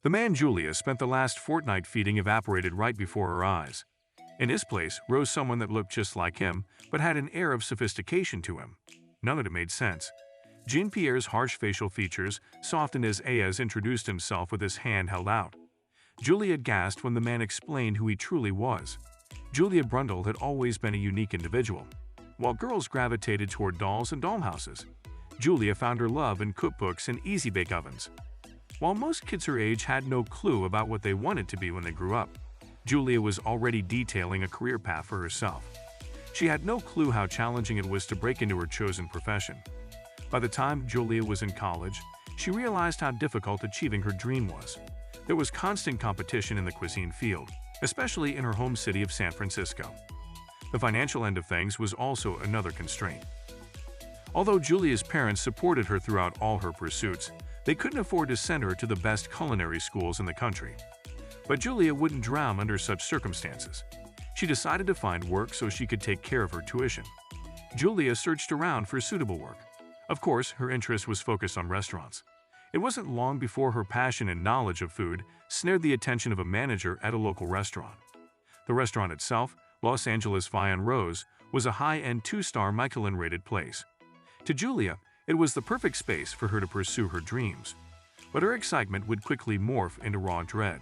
The man Julia spent the last fortnight feeding evaporated right before her eyes. In his place rose someone that looked just like him, but had an air of sophistication to him. None of it made sense. Jean-Pierre's harsh facial features softened as Ayaz introduced himself with his hand held out. Julia gasped when the man explained who he truly was. Julia Brundle had always been a unique individual. While girls gravitated toward dolls and dollhouses, Julia found her love in cookbooks and easy-bake ovens. While most kids her age had no clue about what they wanted to be when they grew up, Julia was already detailing a career path for herself. She had no clue how challenging it was to break into her chosen profession. By the time Julia was in college, she realized how difficult achieving her dream was. There was constant competition in the cuisine field, especially in her home city of San Francisco. The financial end of things was also another constraint. Although Julia's parents supported her throughout all her pursuits, they couldn't afford to send her to the best culinary schools in the country. But Julia wouldn't drown under such circumstances. She decided to find work so she could take care of her tuition. Julia searched around for suitable work. Of course, her interest was focused on restaurants. It wasn't long before her passion and knowledge of food snared the attention of a manager at a local restaurant. The restaurant itself, Los Angeles Vian Rose, was a high-end 2-star Michelin-rated place. To Julia, it was the perfect space for her to pursue her dreams. But her excitement would quickly morph into raw dread.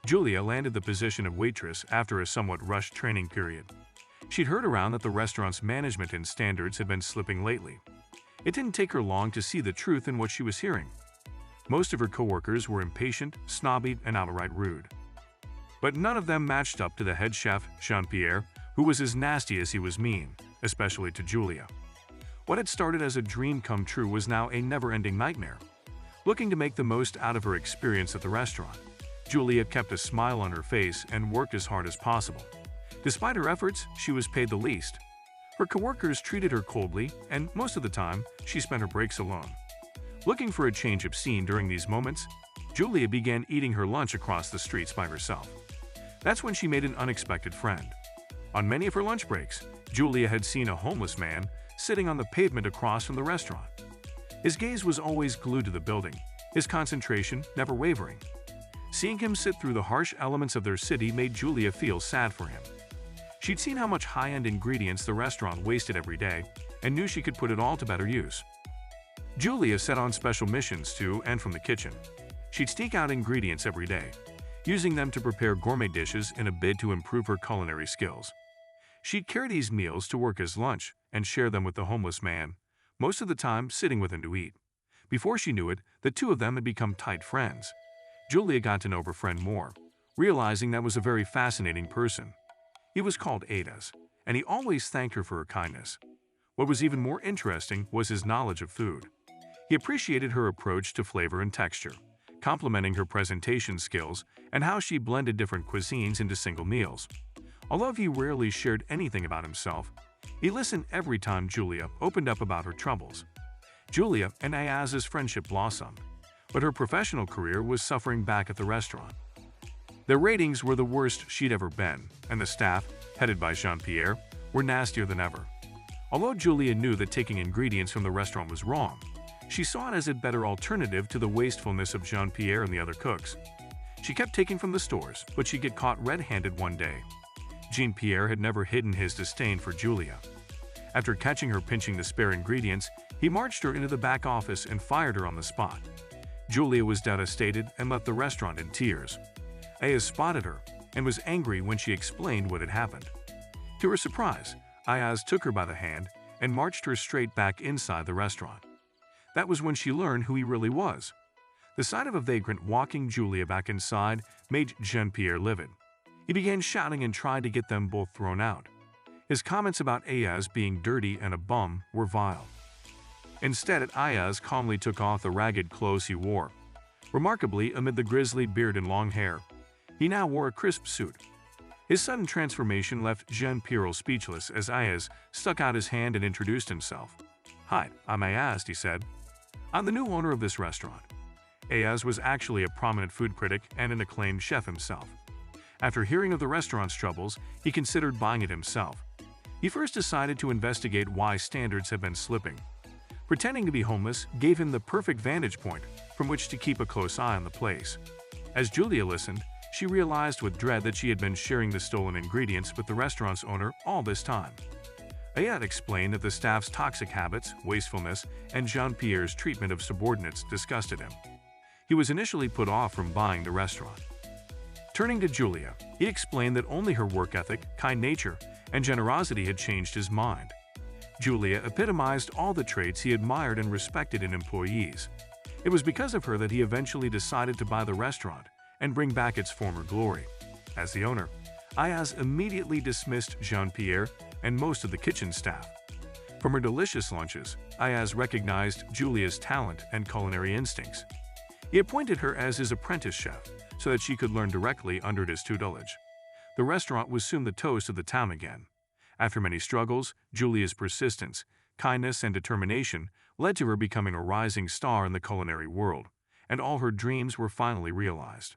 Julia landed the position of waitress after a somewhat rushed training period. She'd heard around that the restaurant's management and standards had been slipping lately. It didn't take her long to see the truth in what she was hearing. Most of her coworkers were impatient, snobby, and outright rude. But none of them matched up to the head chef, Jean-Pierre, who was as nasty as he was mean, especially to Julia. What had started as a dream come true was now a never-ending nightmare. Looking to make the most out of her experience at the restaurant, Julia kept a smile on her face and worked as hard as possible. Despite her efforts, she was paid the least. Her coworkers treated her coldly, and most of the time, she spent her breaks alone. Looking for a change of scene during these moments, Julia began eating her lunch across the streets by herself. That's when she made an unexpected friend. On many of her lunch breaks, Julia had seen a homeless man sitting on the pavement across from the restaurant. His gaze was always glued to the building, his concentration never wavering. Seeing him sit through the harsh elements of their city made Julia feel sad for him. She'd seen how much high-end ingredients the restaurant wasted every day and knew she could put it all to better use. Julia set on special missions to and from the kitchen. She'd sneak out ingredients every day, using them to prepare gourmet dishes in a bid to improve her culinary skills. She'd carry these meals to work as lunch and share them with the homeless man, most of the time sitting with him to eat. Before she knew it, the two of them had become tight friends. Julia got to know her friend more, realizing that was a very fascinating person. He was called Ayaz, and he always thanked her for her kindness. What was even more interesting was his knowledge of food. He appreciated her approach to flavor and texture, complimenting her presentation skills and how she blended different cuisines into single meals. Although he rarely shared anything about himself, he listened every time Julia opened up about her troubles. Julia and Ayaz's friendship blossomed, but her professional career was suffering back at the restaurant. Their ratings were the worst she'd ever been, and the staff, headed by Jean-Pierre, were nastier than ever. Although Julia knew that taking ingredients from the restaurant was wrong, she saw it as a better alternative to the wastefulness of Jean-Pierre and the other cooks. She kept taking from the stores, but she'd get caught red-handed one day. Jean-Pierre had never hidden his disdain for Julia. After catching her pinching the spare ingredients, he marched her into the back office and fired her on the spot. Julia was devastated and left the restaurant in tears. Ayaz spotted her and was angry when she explained what had happened. To her surprise, Ayaz took her by the hand and marched her straight back inside the restaurant. That was when she learned who he really was. The sight of a vagrant walking Julia back inside made Jean-Pierre livid. He began shouting and tried to get them both thrown out. His comments about Ayaz being dirty and a bum were vile. Instead, Ayaz calmly took off the ragged clothes he wore. Remarkably, amid the grisly beard and long hair, he now wore a crisp suit. His sudden transformation left Jean-Pierre speechless as Ayaz stuck out his hand and introduced himself. "Hi, I'm Ayaz," he said. "I'm the new owner of this restaurant." Ayaz was actually a prominent food critic and an acclaimed chef himself. After hearing of the restaurant's troubles, he considered buying it himself. He first decided to investigate why standards had been slipping. Pretending to be homeless gave him the perfect vantage point from which to keep a close eye on the place. As Julia listened, she realized with dread that she had been sharing the stolen ingredients with the restaurant's owner all this time. Ayad explained that the staff's toxic habits, wastefulness, and Jean-Pierre's treatment of subordinates disgusted him. He was initially put off from buying the restaurant. Turning to Julia, he explained that only her work ethic, kind nature, and generosity had changed his mind. Julia epitomized all the traits he admired and respected in employees. It was because of her that he eventually decided to buy the restaurant and bring back its former glory. As the owner, Ayaz immediately dismissed Jean-Pierre and most of the kitchen staff. From her delicious lunches, Ayaz recognized Julia's talent and culinary instincts. He appointed her as his apprentice chef so that she could learn directly under his tutelage. The restaurant was soon the toast of the town again. After many struggles, Julia's persistence, kindness, and determination led to her becoming a rising star in the culinary world, and all her dreams were finally realized.